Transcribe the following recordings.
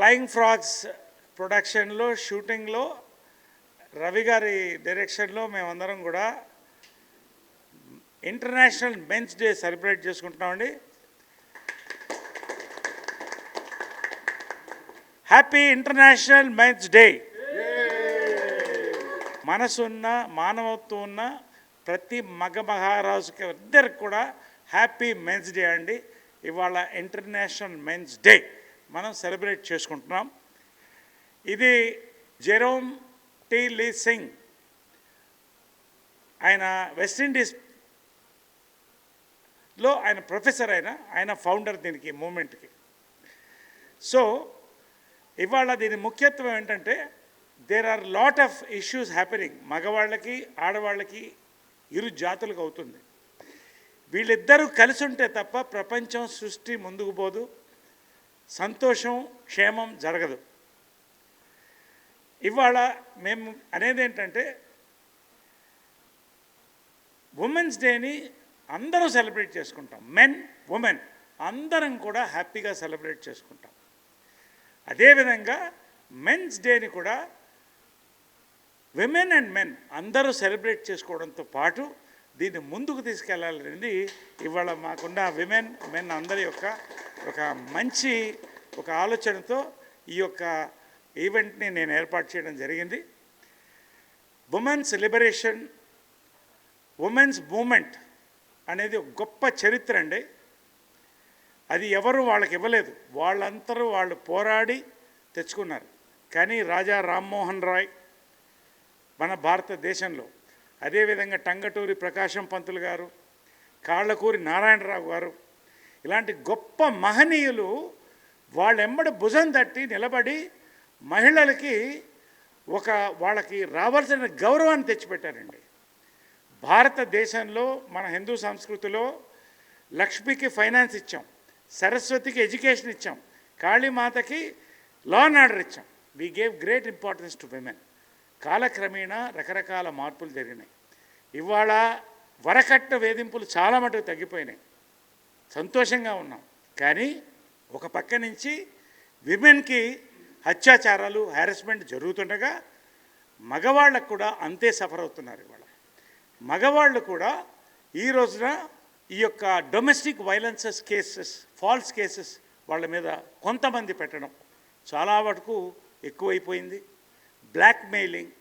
Flying frogs ప్రొడక్షన్లో షూటింగ్లో రవి గారి డైరెక్షన్లో మేమందరం కూడా ఇంటర్నేషనల్ మెన్స్ డే సెలబ్రేట్ చేసుకుంటున్నామండి. Happy international men's day. మనసున్న మానవత్వం ఉన్న ప్రతి మహారాజుకి ఇద్దరికి కూడా హ్యాపీ మెన్స్ డే అండి. ఇవాళ ఇంటర్నేషనల్ మెన్స్ డే మనం సెలబ్రేట్ చేసుకుంటున్నాం. ఇది జెరోమ్ టీ లీ సింగ్, ఆయన వెస్టిండీస్లో ఆయన ప్రొఫెసర్, ఆయన ఫౌండర్ దీనికి మూమెంట్కి. సో ఇవాళ దీని ముఖ్యత్వం ఏంటంటే there are lot of issues happening. మగవాళ్ళకి ఆడవాళ్ళకి ఇరు జాతులకు అవుతుంది. వీళ్ళిద్దరూ కలిసి ఉంటే తప్ప ప్రపంచం సృష్టి ముందుకు పోదు, సంతోషం క్షేమం జరగదు. ఇవాళ మేము అనేది ఏంటంటే ఉమెన్స్ డేని అందరం సెలబ్రేట్ చేసుకుంటాం. మెన్ ఉమెన్ అందరం కూడా హ్యాపీగా సెలబ్రేట్ చేసుకుంటాం. అదేవిధంగా మెన్స్ డేని కూడా విమెన్ అండ్ మెన్ అందరూ సెలబ్రేట్ చేసుకోవడంతో పాటు దీన్ని ముందుకు తీసుకెళ్లాలనేది ఇవాళ మాకున్న విమెన్ మెన్ అందరి యొక్క ఒక మంచి ఆలోచనతో ఈ యొక్క ఈవెంట్ని నేను ఏర్పాటు చేయడం జరిగింది. ఉమెన్స్ లిబరేషన్, ఉమెన్స్ మూమెంట్ అనేది ఒక గొప్ప చరిత్ర అండి. అది ఎవరు వాళ్ళకి ఇవ్వలేదు, వాళ్ళందరూ వాళ్ళు పోరాడి తెచ్చుకున్నారు. కానీ రాజా రామ్మోహన్ రాయ్ మన భారతదేశంలో, అదేవిధంగా టంగటూరి ప్రకాశం పంతులు గారు, కాళ్ళకూరి నారాయణరావు గారు, ఇలాంటి గొప్ప మహనీయులు వాళ్ళెంబడి భుజం తట్టి నిలబడి మహిళలకి వాళ్ళకి రావాల్సిన గౌరవాన్ని తెచ్చిపెట్టారండి. భారతదేశంలో మన హిందూ సంస్కృతిలో లక్ష్మికి ఫైనాన్స్ ఇచ్చాం, సరస్వతికి ఎడ్యుకేషన్ ఇచ్చాం, కాళీమాతకి లా అండ్ ఆర్డర్ ఇచ్చాం. We gave great importance to women. కాలక్రమేణా రకరకాల మార్పులు జరిగినాయి. ఇవాళ వరకట్న వేధింపులు చాలా మటుకు తగ్గిపోయినాయి, సంతోషంగా ఉన్నాం. కానీ ఒక పక్క నుంచి విమెన్కి అత్యాచారాలు హ్యారస్మెంట్ జరుగుతుండగా మగవాళ్ళకు కూడా అంతే సఫర్ అవుతున్నారు. ఇవాళ మగవాళ్ళు కూడా ఈ రోజున ఈ యొక్క domestic violences cases, false cases వాళ్ళ మీద కొంతమంది పెట్టడం చాలా వరకు ఎక్కువైపోయింది. బ్లాక్మెయిలింగ్,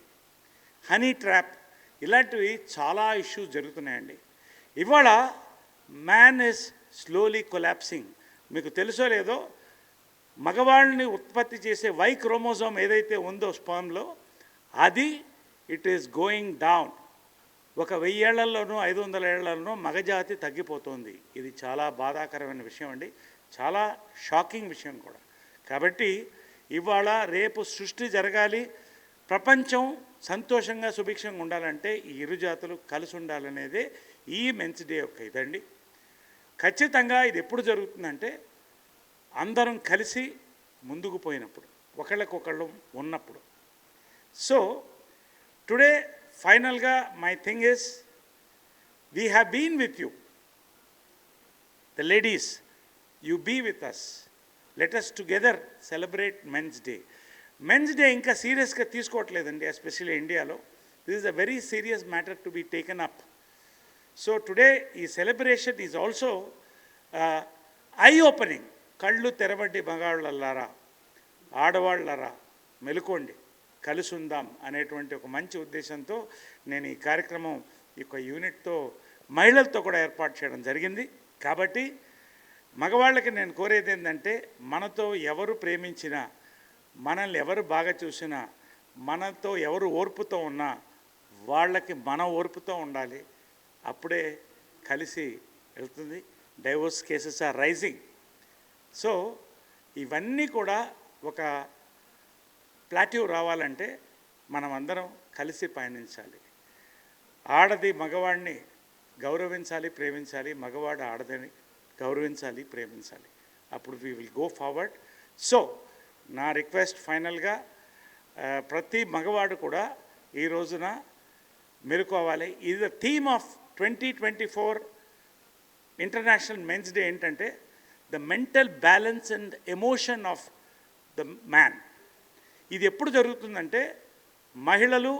హనీ ట్రాప్, ఇలాంటివి చాలా ఇష్యూస్ జరుగుతున్నాయండి. ఇవాళ మ్యాన్ ఈజ్ స్లోలీ కొలాప్సింగ్. మీకు తెలుసో లేదో, మగవాళ్ళని ఉత్పత్తి చేసే వై క్రోమోజోమ్ ఏదైతే ఉందో స్పర్మ్లో, అది ఇట్ ఈస్ గోయింగ్ డౌన్. ఒక 1000 ఏళ్లలోనూ 500 ఏళ్లలోనూ మగజాతి తగ్గిపోతుంది. ఇది చాలా బాధాకరమైన విషయం అండి, చాలా షాకింగ్ విషయం కూడా. కాబట్టి ఇవాళ రేపు సృష్టి జరగాలి, ప్రపంచం సంతోషంగా సుభిక్షంగా ఉండాలంటే ఈ ఇరు జాతులు కలిసి ఉండాలనేదే ఈ మెన్స్ డే యొక్క ఇదండి. ఖచ్చితంగా ఇది ఎప్పుడు జరుగుతుందంటే అందరం కలిసి ముందుకు పోయినప్పుడు, ఒకళ్ళకొకళ్ళు ఉన్నప్పుడు. సో టుడే ఫైనల్గా my thing is, we have been with you, the ladies, you be with us, let us together celebrate men's day. Men's day ఇంకా సీరియస్గా తీసుకోవట్లేదండి, ఎస్పెషల్లీ ఇండియాలో. This is a very serious matter to be taken up. So today ఈ celebration is also eye opening. కళ్ళు తెరబడ్డి మగాళ్ళలారా, ఆడవాళ్ళలారా మెలుకోండి, కలిసి ఉందాం అనేటువంటి ఒక మంచి ఉద్దేశంతో నేను ఈ కార్యక్రమం యొక్క యూనిట్తో మహిళలతో కూడా ఏర్పాటు చేయడం జరిగింది. కాబట్టి మగవాళ్ళకి నేను కోరేది ఏంటంటే, మనతో ఎవరు ప్రేమించినా, మనల్ని ఎవరు బాగా చూసినా, మనతో ఎవరు ఓర్పుతో ఉన్నా వాళ్ళకి మన ఓర్పుతో ఉండాలి. అప్పుడే కలిసి వెళ్తుంది. Divorce cases are rising. So ఇవన్నీ కూడా ఒక ప్లాట్యూ రావాలంటే మనం అందరం కలిసి పయనించాలి. ఆడది మగవాడిని గౌరవించాలి, ప్రేమించాలి, మగవాడు ఆడదని గౌరవించాలి, ప్రేమించాలి. అప్పుడు we will go forward. So నా రిక్వెస్ట్ ఫైనల్గా, ప్రతి మగవాడు కూడా ఈ రోజున మెలుకోవాలి. ఇది the theme of 2024 international men's day. ఏంటంటే the mental balance and emotion of the man. ఇది ఎప్పుడు జరుగుతుందంటే మహిళలు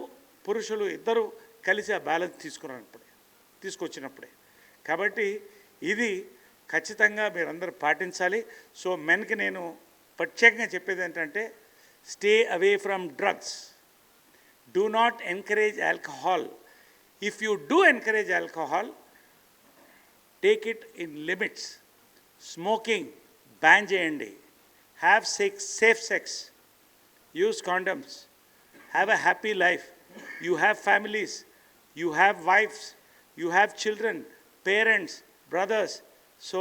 పురుషులు ఇద్దరు కలిసి ఆ బ్యాలెన్స్ తీసుకొచ్చినప్పుడే. కాబట్టి ఇది ఖచ్చితంగా మీరందరూ పాటించాలి. సో మెన్కి నేను ప్రత్యేకంగా చెప్పేది ఏంటంటే, stay away from drugs, do not encourage alcohol. If you do encourage alcohol, take it in limits. Smoking ban చేయండి. Have safe sex, use condoms, have a happy life. You have families, you have wives, you have children, parents, brothers. So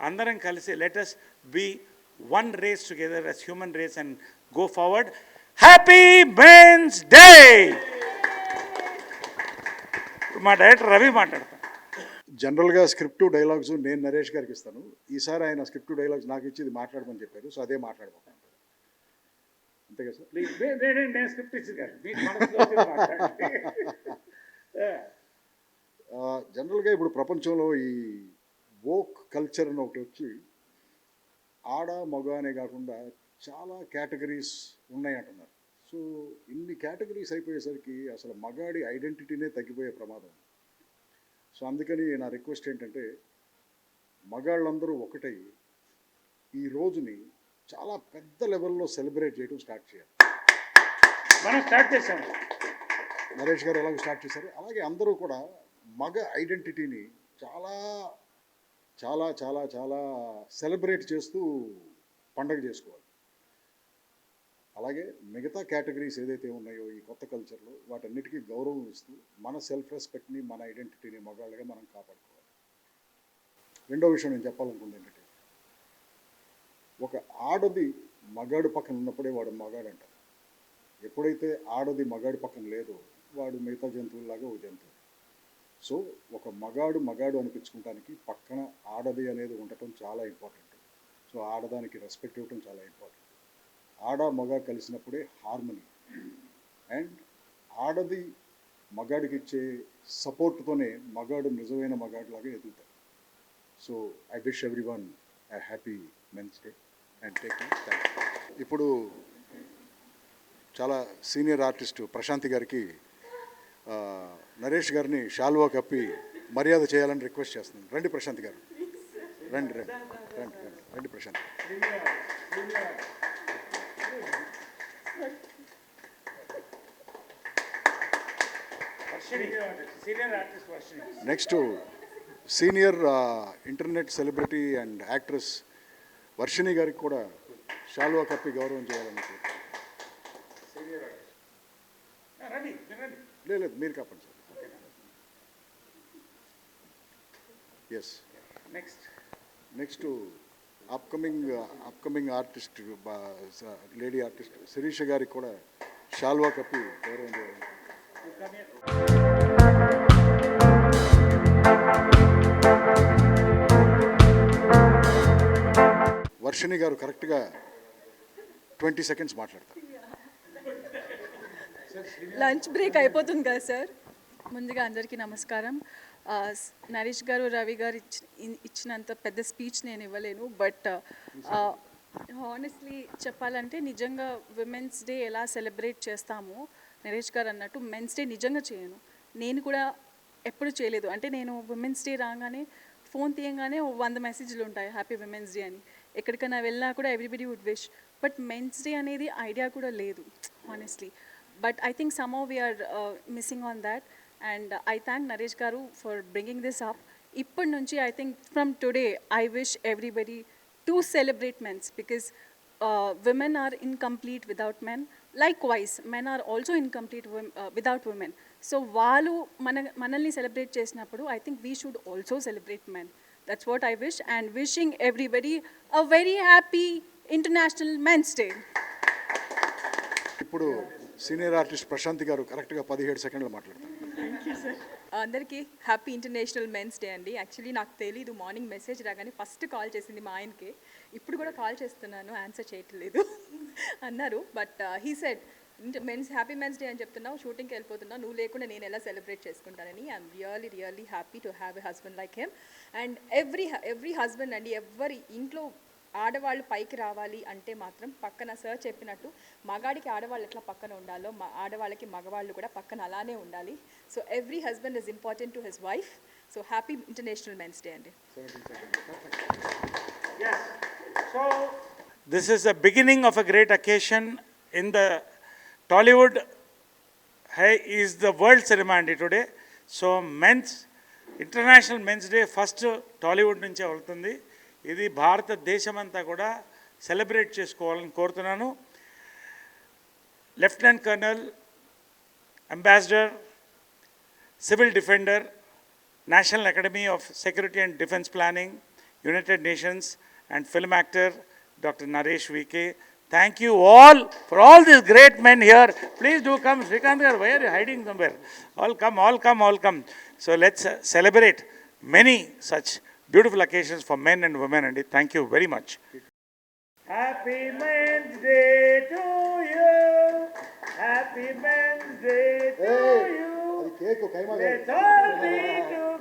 అందరం కలిసి let us be one race together as human race and go forward. Happy Men's Day. మా director Ravi మాట్లాడతాను. జనరల్గా script dialogues నేను నరేష్ గారికి ఇస్తాను. ఈసారి ఆయన స్క్రిప్ట్ డైలాగ్స్ నాకు ఇచ్చి ఇది మాట్లాడమని చెప్పారు. సో అదే మాట్లాడబోతాను. అంతే కదా సార్? ప్లీజ్ నేను స్క్రిప్ట్ ఇచ్చి కాదు, మీకు మనసులో మాట్లాడండి. జనరల్గా ఇప్పుడు ప్రపంచంలో ఈ వోక్ కల్చర్ అని ఒకటి వచ్చి ఆడ మగ అనే కాకుండా చాలా కేటగిరీస్ ఉన్నాయి అంటున్నారు. సో ఇన్ని కేటగిరీస్ అయిపోయేసరికి అసలు మగాడి ఐడెంటిటీనే తగ్గిపోయే ప్రమాదం. సో అందుకని నా రిక్వెస్ట్ ఏంటంటే, మగాళ్ళందరూ ఒకటై ఈ రోజుని చాలా పెద్ద లెవెల్లో సెలబ్రేట్ చేయడం స్టార్ట్ చేయాలి. మనం స్టార్ట్ చేసాం. నరేష్ గారు ఎలాగో స్టార్ట్ చేశారు, అలాగే అందరూ కూడా మగ ఐడెంటిటీని చాలా చాలా చాలా చాలా సెలబ్రేట్ చేస్తూ పండగ చేసుకోవాలి. అలాగే మిగతా కేటగిరీస్ ఏదైతే ఉన్నాయో ఈ కొత్త కల్చర్లో వాటన్నిటికీ గౌరవం ఇస్తూ మన సెల్ఫ్ రెస్పెక్ట్ని, మన ఐడెంటిటీని మగాళ్ళగా మనం కాపాడుకోవాలి. రెండో విషయం నేను చెప్పాలనుకుంది ఏంటంటే, ఒక ఆడది మగాడు పక్కన ఉన్నప్పుడే వాడు మగాడు అంటారు. ఎప్పుడైతే ఆడది మగాడి పక్కన లేదో వాడు మిగతా జంతువుల్లాగా ఒక జంతువు. సో ఒక మగాడు అనిపించుకోవడానికి పక్కన ఆడది అనేది ఉండటం చాలా ఇంపార్టెంట్. సో ఆడదానికి రెస్పెక్ట్ ఇవ్వటం చాలా ఇంపార్టెంట్. ఆడ మగ కలిసినప్పుడే హార్మనీ. అండ్ ఆడది మగాడికి ఇచ్చే సపోర్ట్తోనే మగాడు నిజమైన మగాడిలాగా ఎదుగుతాడు. So I wish everyone a happy men's day and take care. ఇప్పుడు చాలా సీనియర్ ఆర్టిస్టు ప్రశాంతి గారికి నరేష్ గారిని షాల్వా కప్పి మర్యాద చేయాలని రిక్వెస్ట్ చేస్తున్నాను. రండి ప్రశాంతి గారు, రండి రండి రండి రండి రండి Prashanth. Next senior internet celebrity and actress Varshini గారికి కూడా షాల్వా కప్పి గౌరవం చేయాలని. లేదు మీరు కాపండి sir. Yes, next upcoming artist lady artist Sirisha గారికి కూడా షాల్వా కప్పి గౌరవం చేయాలి. వర్షిణి గారు కరెక్ట్గా 20 seconds మాట్లాడతారు. లంచ్ బ్రేక్ అయిపోతుంది కదా సార్. ముందుగా అందరికీ నమస్కారం. నరేష్ గారు, రవి గారు ఇచ్చినంత పెద్ద స్పీచ్ నేను ఇవ్వలేను. బట్ హానెస్ట్లీ చెప్పాలంటే నిజంగా విమెన్స్ డే ఎలా సెలబ్రేట్ చేస్తామో నరేష్ గారు అన్నట్టు మెన్స్ డే నిజంగా చేయను. నేను కూడా ఎప్పుడు చేయలేదు. అంటే నేను విమెన్స్ డే రాగానే ఫోన్ తీయంగానే 100 మెసేజ్లు ఉంటాయి హ్యాపీ విమెన్స్ డే అని. ఎక్కడికైనా వెళ్ళినా కూడా everybody would wish. But men's day అనేది ఐడియా కూడా లేదు honestly. But I think somehow we are missing on that, and I thank Naresh Garu for bringing this up. Ippadi nunchi I think from today I wish everybody to celebrate men's, because women are incomplete without men. Likewise, men are also incomplete without women. So vaalu manalni celebrate chesinappudu I think we should also celebrate men. That's what I wish, and wishing everybody a very happy International Men's Day. ఇప్పుడు senior artist Prashanti గారు కరెక్ట్గా 17 సెకండ్లు మాట్లాడతారు. Thank you sir. అందరికీ happy international men's day అండి. Actually నాకు తెలీదు, morning message రాగానే ఫస్ట్ కాల్ చేసింది మా ఆయనకి. ఇప్పుడు కూడా కాల్ చేస్తున్నాను, ఆన్సర్ చేయట్లేదు అన్నారు. But he said happy men's day అని చెప్తున్నావు, షూటింగ్కి వెళ్ళిపోతున్నావు, నువ్వు లేకుండా నేను ఎలా సెలబ్రేట్ చేసుకుంటానని. I'm really happy to have a husband like him. And every husband అండి, ఎవరి ఇంట్లో ఆడవాళ్ళు పైకి రావాలి అంటే మాత్రం పక్కన సార్ చెప్పినట్టు మగాడికి ఆడవాళ్ళు ఎట్లా పక్కన ఉండాలో ఆడవాళ్ళకి మగవాళ్ళు కూడా పక్కన అలానే ఉండాలి. So every husband is important to his wife. So happy international men's day అండి. Yes. So, this is the beginning of a great occasion in the Tollywood. Hey, is the world ceremony today. So, international men's day first Tollywood నుంచే వెళ్తుంది. ఇది భారతదేశమంతా కూడా celebrate చేసుకోవాలని కోరుతున్నాను. Lieutenant colonel, ambassador, civil defender, national academy of security and defence planning, United Nations, and film actor Dr. Naresh VK. Thank you all for all these great men here. Please do come. Srikanth garu, why are you hiding somewhere? All come, all come, all come. So let's celebrate many such beautiful occasions for men and women. And thank you very much. Happy Men's Day to you. Happy Men's Day to you. అది cake keema Let's all be together.